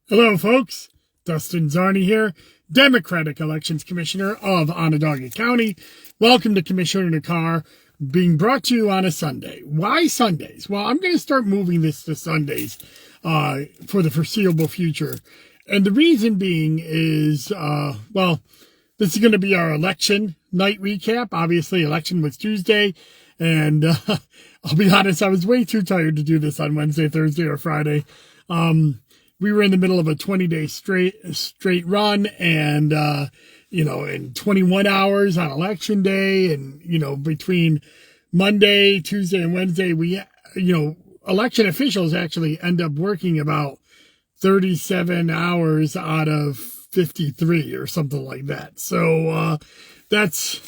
Hello, folks. Dustin Zarni here, Democratic Elections Commissioner of Onondaga County. Welcome to Commissioner in a Car, being brought to you on a Sunday. Why Sundays? Well, I'm going to start moving this to Sundays for the foreseeable future. And the reason being is, this is going to be our election night recap. Obviously, election was Tuesday. And I'll be honest, I was way too tired to do this on Wednesday, Thursday, or Friday. We were in the middle of a 20-day straight run, and in 21 hours on election day, and between Monday, Tuesday, and Wednesday, election officials actually end up working about 37 hours out of 53 or something like that. So that's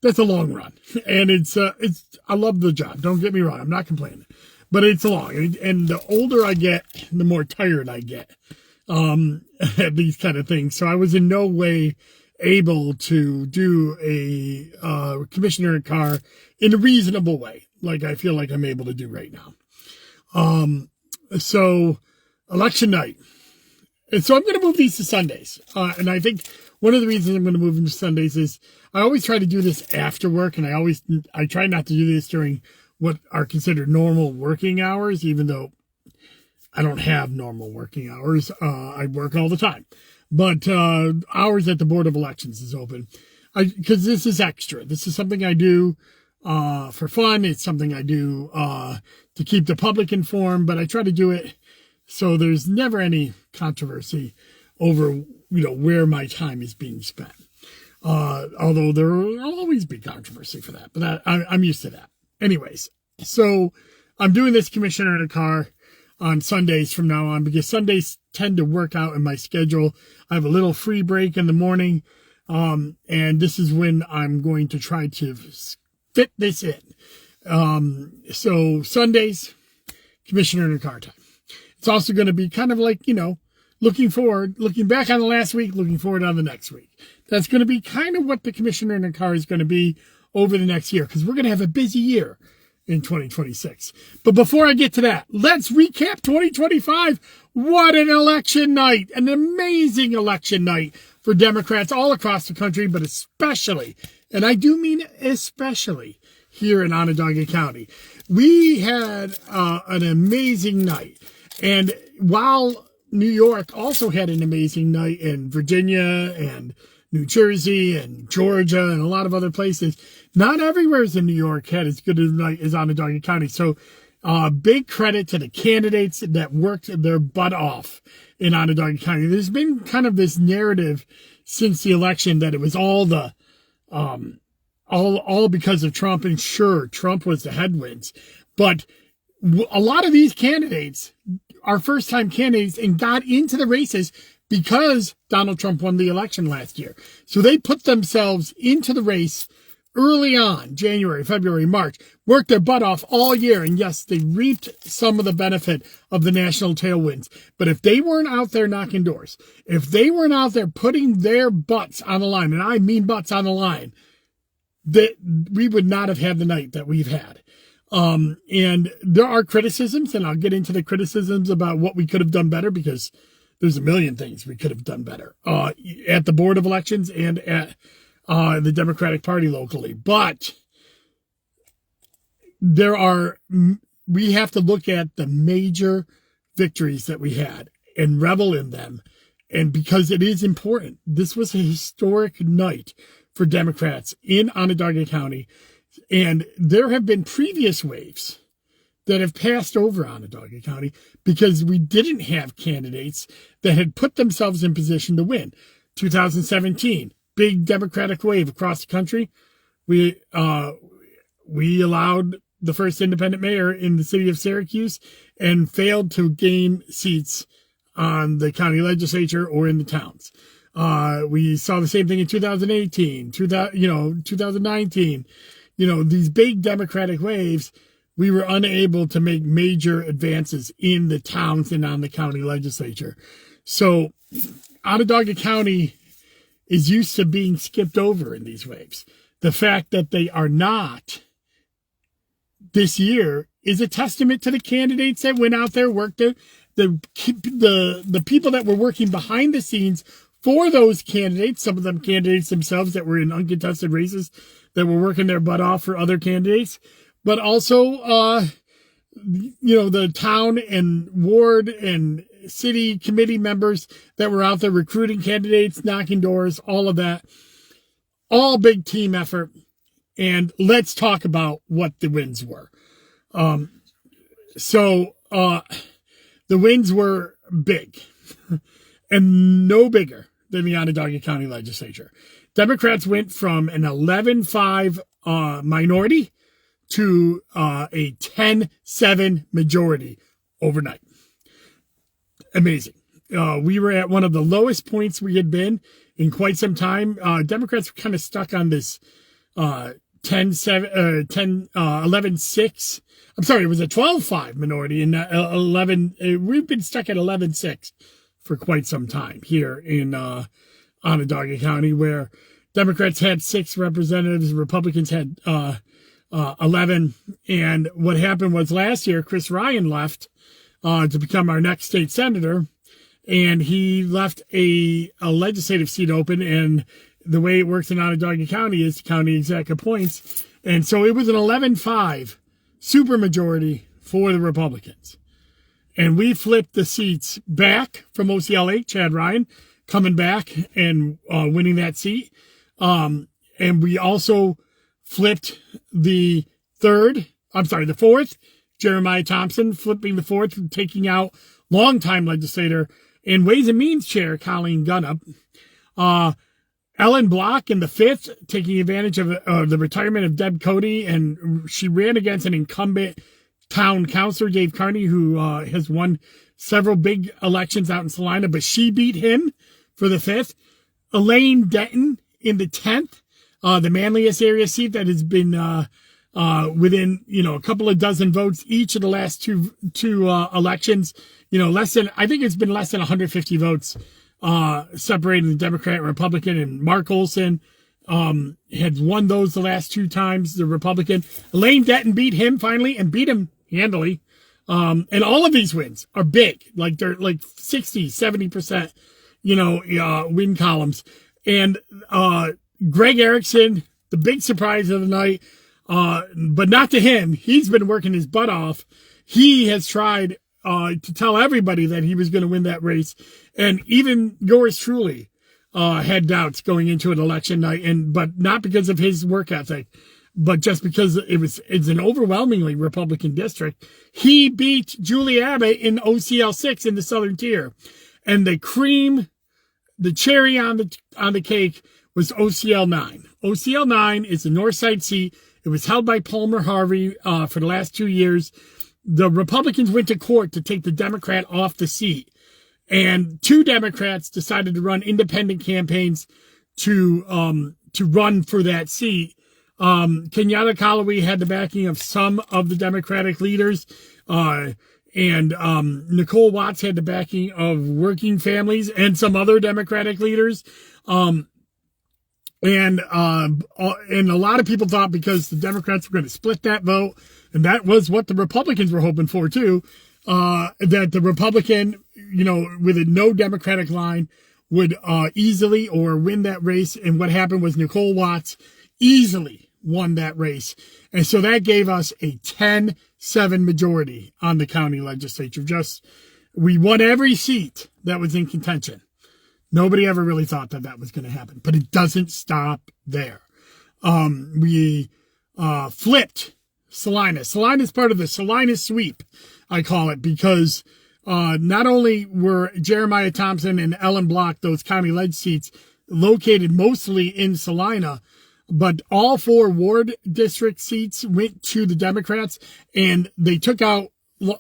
a long run, and I love the job. Don't get me wrong, I'm not complaining. But it's long, and the older I get, the more tired I get at these kind of things. So I was in no way able to do a commissioner in a car in a reasonable way, like I feel like I'm able to do right now. So election night. And so I'm going to move these to Sundays. And I think one of the reasons I'm going to move them to Sundays is I always try to do this after work, and I try not to do this during what are considered normal working hours, even though I don't have normal working hours. I work all the time. But hours at the Board of Elections is open. Because this is extra. This is something I do for fun. It's something I do to keep the public informed. But I try to do it so there's never any controversy over where my time is being spent. Although there will always be controversy for that. But I'm used to that. Anyways, so I'm doing this commissioner in a car on Sundays from now on because Sundays tend to work out in my schedule. I have a little free break in the morning, and this is when I'm going to try to fit this in. So Sundays, commissioner in a car time. It's also going to be kind of like, looking back on the last week, looking forward on the next week. That's going to be kind of what the commissioner in a car is going to be over the next year, because we're going to have a busy year in 2026. But before I get to that, let's recap 2025. What an election night, an amazing election night for Democrats all across the country, but especially, and I do mean especially, here in Onondaga County. We had an amazing night. And while New York also had an amazing night, in Virginia and New Jersey and Georgia and a lot of other places, not everywhere in New York had as good a night as Onondaga County. So big credit to the candidates that worked their butt off in Onondaga County. There's been kind of this narrative since the election that it was all because of Trump, and sure, Trump was the headwinds. But a lot of these candidates are first-time candidates and got into the races because Donald Trump won the election last year. So they put themselves into the race early on, January, February, March, worked their butt off all year. And yes, they reaped some of the benefit of the national tailwinds. But if they weren't out there knocking doors, if they weren't out there putting their butts on the line, and I mean butts on the line, that we would not have had the night that we've had. And there are criticisms, and I'll get into the criticisms about what we could have done better, because there's a million things we could have done better at the Board of Elections and at the Democratic Party locally. But we have to look at the major victories that we had and revel in them. And because it is important, this was a historic night for Democrats in Onondaga County. And there have been previous waves that have passed over Onondaga County because we didn't have candidates that had put themselves in position to win. 2017, big Democratic wave across the country. We allowed the first independent mayor in the city of Syracuse and failed to gain seats on the county legislature or in the towns. We saw the same thing in 2018, 2019. These big Democratic waves, we were unable to make major advances in the towns and on the county legislature. So Onondaga County is used to being skipped over in these waves. The fact that they are not this year is a testament to the candidates that went out there, worked it, the people that were working behind the scenes for those candidates, some of them candidates themselves that were in uncontested races that were working their butt off for other candidates, but also, the town and ward and city committee members that were out there recruiting candidates, knocking doors, all of that. All big team effort. And let's talk about what the wins were. So the wins were big and no bigger than the Onondaga County Legislature. Democrats went from an 11-5 minority to a 10-7 majority overnight. Amazing. We were at one of the lowest points we had been in quite some time. Democrats were kind of stuck on this 11-6. I'm sorry, it was a 12-5 minority and 11. We've been stuck at 11-6 for quite some time here in Onondaga County, where Democrats had 6 representatives, Republicans had 11. And what happened was last year, Chris Ryan left to become our next state senator, and he left a legislative seat open. And the way it works in Onondaga County is the county exec appoints. And so it was an 11-5 supermajority for the Republicans. And we flipped the seats back from OCLA, Chad Ryan coming back and winning that seat. And we also flipped the fourth, Jeremiah Thompson, flipping the fourth, taking out longtime legislator and Ways and Means Chair Colleen Gunnup. Ellen Block in the fifth, taking advantage of the retirement of Deb Cody, and she ran against an incumbent town councilor, Dave Carney, who has won several big elections out in Salina, but she beat him for the fifth. Elaine Denton in the 10th, the manliest area seat that has been within a couple of dozen votes each of the last two elections. I think it's been less than 150 votes separating the Democrat and Republican, and Mark Olson had won those the last 2 times, the Republican. Elaine Denton beat him finally and beat him handily. And all of these wins are big, like they're like 60, 70%, win columns. And Greg Erickson, the big surprise of the night, but not to him. He's been working his butt off. He has tried to tell everybody that he was going to win that race. And even yours truly had doubts going into an election night, but not because of his work ethic, but just because it's an overwhelmingly Republican district. He beat Julie Abbott in OCL 6 in the Southern Tier. And the cherry on the cake was OCL 9. OCL 9 is the North Side seat. It was held by Palmer Harvey for the last 2 years. The Republicans went to court to take the Democrat off the seat. And 2 Democrats decided to run independent campaigns to run for that seat. Kenyatta Calloway had the backing of some of the Democratic leaders, and Nicole Watts had the backing of working families and some other Democratic leaders. And a lot of people thought because the Democrats were going to split that vote, and that was what the Republicans were hoping for too, that the Republican, with a no Democratic line would easily or win that race. And what happened was Nicole Watts easily won that race. And so that gave us a 10-7 majority on the county legislature. We won every seat that was in contention. Nobody ever really thought that was going to happen, but it doesn't stop there. We flipped Salina. Salina is part of the Salina sweep, I call it, because not only were Jeremiah Thompson and Ellen Block, those county leg seats, located mostly in Salina, but all 4 ward district seats went to the Democrats, and they took out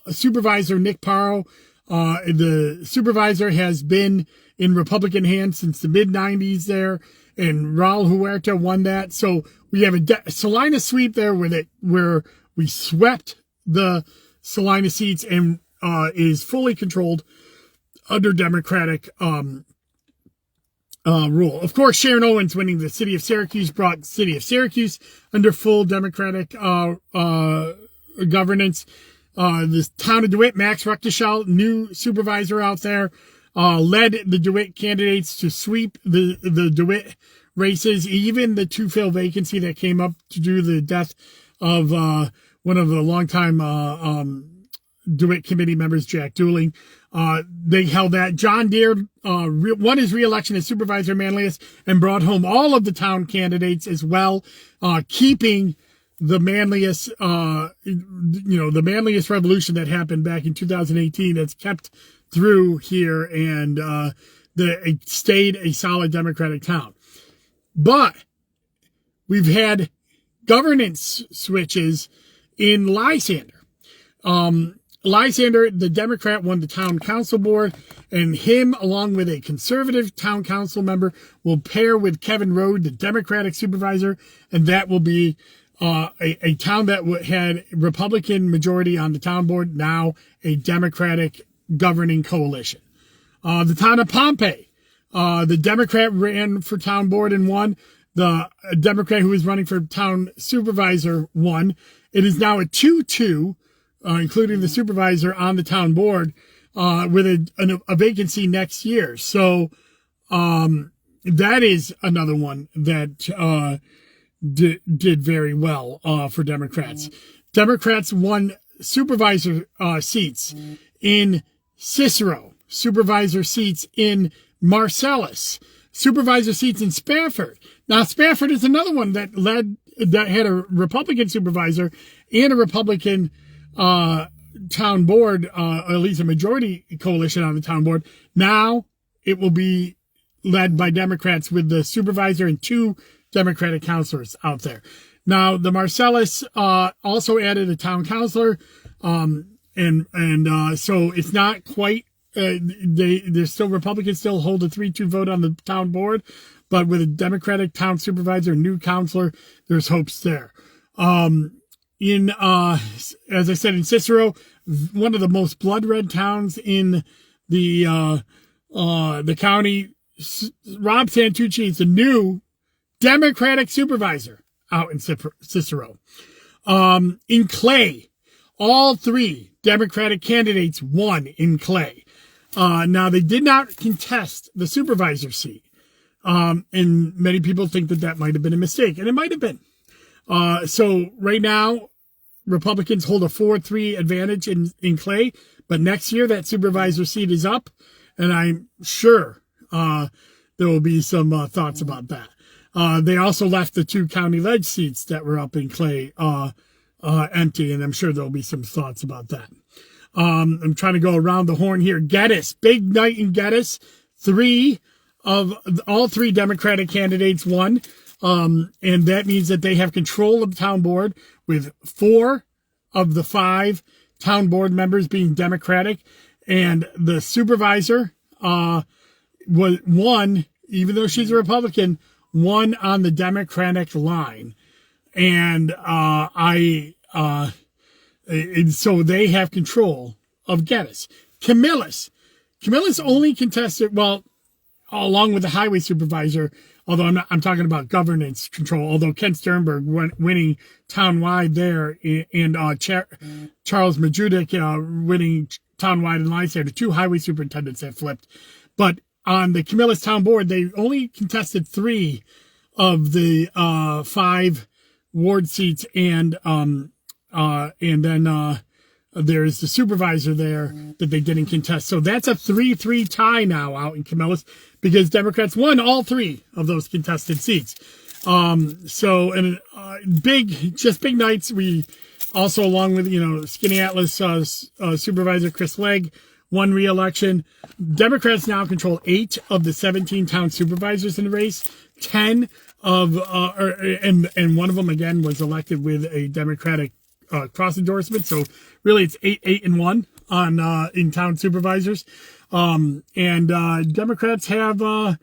Supervisor Nick Parro. The supervisor has been in Republican hands since the mid-90s there, and Raul Huerta won that. So we have a Salina sweep there where we swept the Salina seats and is fully controlled under Democratic rule. Of course, Sharon Owens winning the city of Syracuse brought the city of Syracuse under full Democratic governance. the town of DeWitt, Max Ruckteschall, new supervisor out there, led the DeWitt candidates to sweep the DeWitt races, even the to-fill vacancy that came up to do the death of one of the longtime DeWitt committee members, Jack Dooling. They held that. John Deere won his re-election as supervisor manliest and brought home all of the town candidates as well, keeping the manliest, the manliest revolution that happened back in 2018 that's kept through here, and it stayed a solid Democratic town. But we've had governance switches in Lysander. Lysander, the Democrat, won the town council board, and him, along with a conservative town council member, will pair with Kevin Rode, the Democratic supervisor, and that will be a town that had Republican majority on the town board, now a Democratic governing coalition. The town of Pompey, the Democrat ran for town board and won. The Democrat who was running for town supervisor won. It is now a 2-2, including the supervisor on the town board, with a vacancy next year. So that is another one that did very well for Democrats. Democrats won supervisor seats in Cicero, supervisor seats in Marcellus, supervisor seats in Spafford. Now, Spafford is another one that had a Republican supervisor and a Republican town board, or at least a majority coalition on the town board. Now it will be led by Democrats with the supervisor and 2 Democratic councilors out there. Now, the Marcellus also added a town councilor, so it's not quite. There's still Republicans still hold a 3-2 vote on the town board, but with a Democratic town supervisor, new councilor, there's hopes there. As I said, in Cicero, one of the most blood red towns in the county, Rob Santucci is the new Democratic supervisor out in Cicero. In Clay, all 3 Democratic candidates won in Clay. Now, they did not contest the supervisor seat. And many people think that might have been a mistake, and it might have been. So right now, Republicans hold a 4-3 advantage in Clay, but next year that supervisor seat is up, and I'm sure there will be some thoughts about that. They also left the 2 county ledge seats that were up in Clay empty, and I'm sure there'll be some thoughts about that. I'm trying to go around the horn here. Geddes, big night in Geddes. All 3 Democratic candidates won. And that means that they have control of the town board, with 4 of the 5 town board members being Democratic. And the supervisor, won, even though she's a Republican, won on the Democratic line. And, and so they have control of Geddes. Camillus only contested, along with the highway supervisor, although I'm talking about governance control, although Ken Sternberg winning townwide there, and Charles Majudik winning townwide in Lysander, 2 highway superintendents that flipped. But on the Camillus town board, they only contested 3 of the 5 ward seats, and then there's the supervisor there that they didn't contest. So that's a 3-3 tie now out in Camillus, because Democrats won all 3 of those contested seats. Big nights. We also, along with, Skinny Atlas supervisor Chris Legg, won re-election. Democrats now control 8 of the 17 town supervisors in the race. 10 of, and one of them again was elected with a Democratic cross endorsement. So really it's 8-1 on, in town supervisors. Democrats have,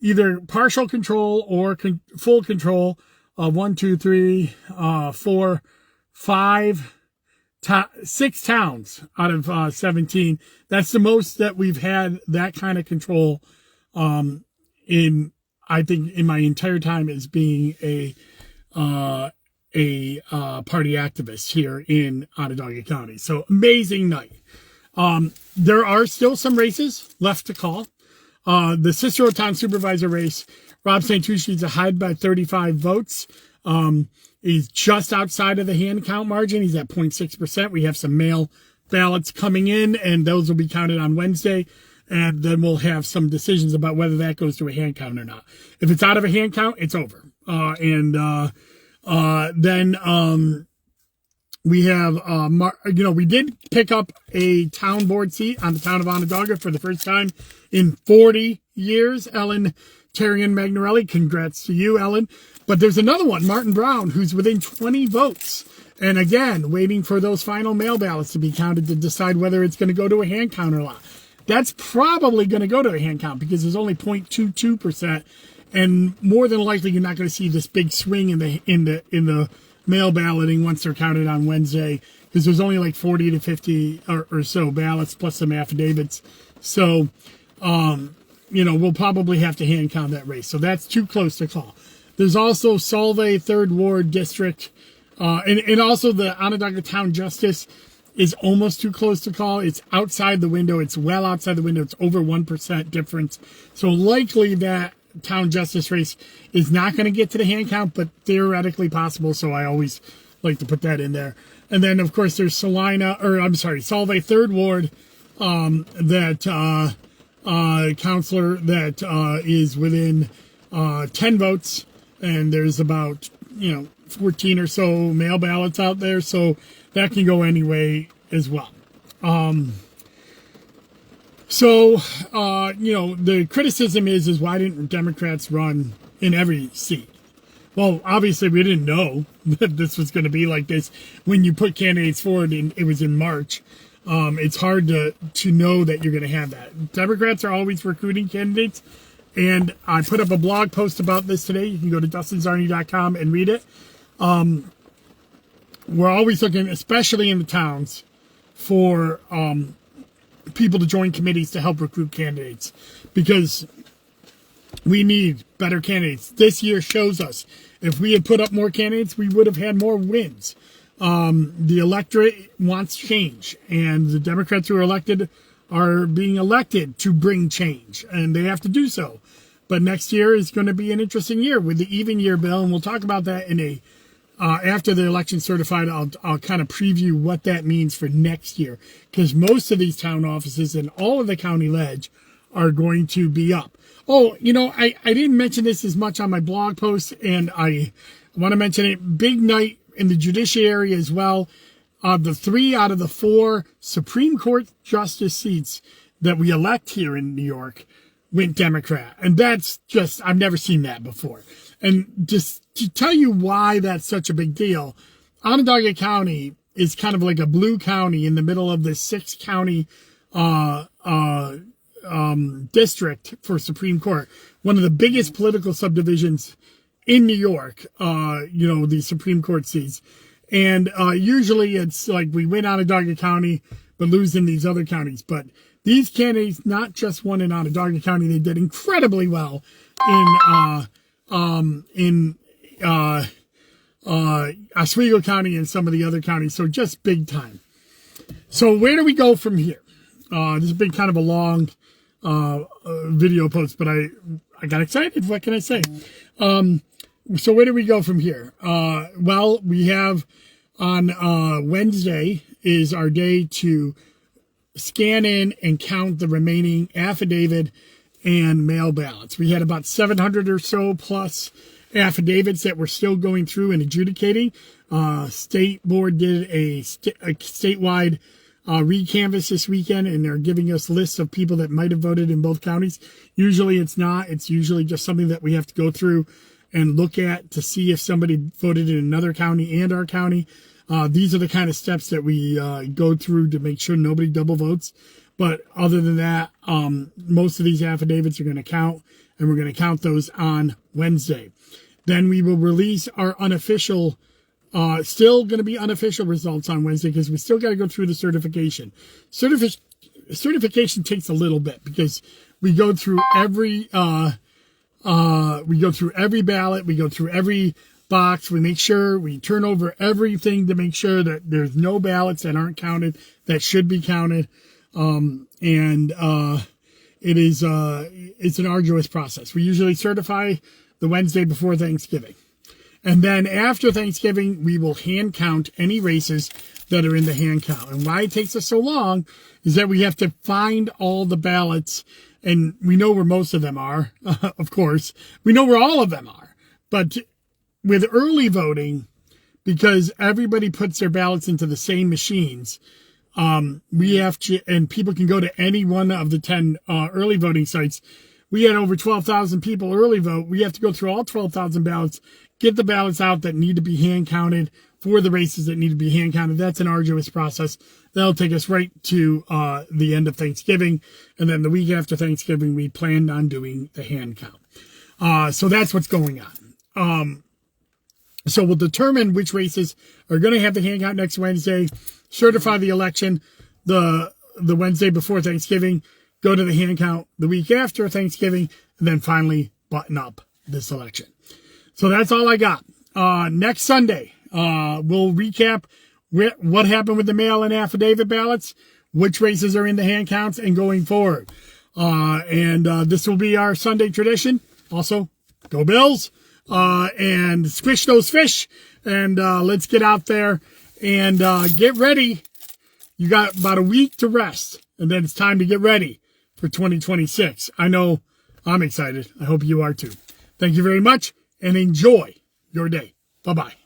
either partial control or full control of 6 towns out of 17. That's the most that we've had that kind of control I think in my entire time as being a party activist here in Onondaga County. So amazing night. There are still some races left to call. The Cicero Town Supervisor race, Rob Santucci's ahead by 35 votes. He's just outside of the hand count margin. He's at 0.6%. We have some mail ballots coming in, and those will be counted on Wednesday. And then we'll have some decisions about whether that goes to a hand count or not. If it's out of a hand count, it's over. Then we have, we did pick up a town board seat on the town of Onondaga for the first time in 40 years. Ellen Terrian Magnarelli, congrats to you, Ellen. But there's another one, Martin Brown, who's within 20 votes. And again, waiting for those final mail ballots to be counted to decide whether it's going to go to a hand count or not. That's probably going to go to a hand count because there's only 0.22%. And more than likely, you're not going to see this big swing in the mail balloting once they're counted on Wednesday, because there's only like 40 to 50 or so ballots plus some affidavits. So, we'll probably have to hand count that race. So that's too close to call. There's also Solvay 3rd Ward District, and also the Onondaga Town Justice is almost too close to call. It's outside the window. It's well outside the window. It's over 1% difference. So likely that town justice race is not going to get to the hand count, but theoretically possible. So I always like to put that in there. And then of course there's Solvay 3rd Ward, counselor that is within 10 votes, and there's about 14 or so mail ballots out there, so that can go any way as well. The criticism is why didn't Democrats run in every seat? Well, obviously we didn't know that this was going to be like this when you put candidates forward, and it was in March. It's hard to know that you're going to have that. Democrats are always recruiting candidates, and I put up a blog post about this today. You can go to dustinzarny.com and read it. We're always looking, especially in the towns, for people to join committees to help recruit candidates, because we need better candidates. This year shows us if we had put up more candidates, we would have had more wins. The electorate wants change, and the Democrats who are elected are being elected to bring change, and they have to do so. But next year is going to be an interesting year with the even year bill, and we'll talk about that in after the election's certified. I'll kind of preview what that means for next year, because most of these town offices and all of the county ledge are going to be up. Oh, I didn't mention this as much on my blog post, and I want to mention it. Big night in the judiciary as well. The 3 out of the 4 Supreme Court justice seats that we elect here in New York went Democrat. And that's just, I've never seen that before. And just to tell you why that's such a big deal, Onondaga County is kind of like a blue county in the middle of the 6-county district for Supreme Court. One of the biggest political subdivisions in New York, the Supreme Court seats. And usually it's like we win Onondaga County, but lose in these other counties. But these candidates not just won in Onondaga County, they did incredibly well in Oswego County and some of the other counties. So just big time. So where do we go from here? This has been kind of a long video post, but I got excited. What can I say? So where do we go from here? Well, we have on Wednesday is our day to scan in and count the remaining affidavit and mail ballots. We had about 700 or so plus affidavits that we're still going through and adjudicating. State board did a statewide recanvass this weekend, and they're giving us lists of people that might have voted in both counties. Usually it's not. It's usually just something that we have to go through and look at to see if somebody voted in another county and our county. These are the kind of steps that we go through to make sure nobody double votes. But other than that, most of these affidavits are going to count, and we're going to count those on Wednesday. Then we will release our unofficial, still going to be unofficial results on Wednesday, because we still got to go through the certification. Certification takes a little bit, because we go through every ballot, we go through every box. We make sure we turn over everything to make sure that there's no ballots that aren't counted that should be counted. It's an arduous process. We usually certify the Wednesday before Thanksgiving. And then after Thanksgiving, we will hand count any races that are in the hand count. And why it takes us so long is that we have to find all the ballots, and we know where most of them are, of course. We know where all of them are. But with early voting, because everybody puts their ballots into the same machines, we have to, and people can go to any one of the 10 early voting sites. We had over 12,000 people early vote. We have to go through all 12,000 ballots, get the ballots out that need to be hand counted for the races that need to be hand counted. That's an arduous process. That'll take us right to the end of Thanksgiving. And then the week after Thanksgiving, we planned on doing the hand count. So that's what's going on. So we'll determine which races are going to have the hand count next Wednesday, certify the election the Wednesday before Thanksgiving, go to the hand count the week after Thanksgiving, and then finally button up this election. So that's all I got. Next Sunday, we'll recap what happened with the mail-in affidavit ballots, which races are in the hand counts, and going forward. This will be our Sunday tradition. Also, go Bills, and squish those fish, and let's get out there and get ready. You got about a week to rest, and then it's time to get ready for 2026. I know I'm excited. I hope you are too. Thank you very much, and enjoy your day. Bye-bye.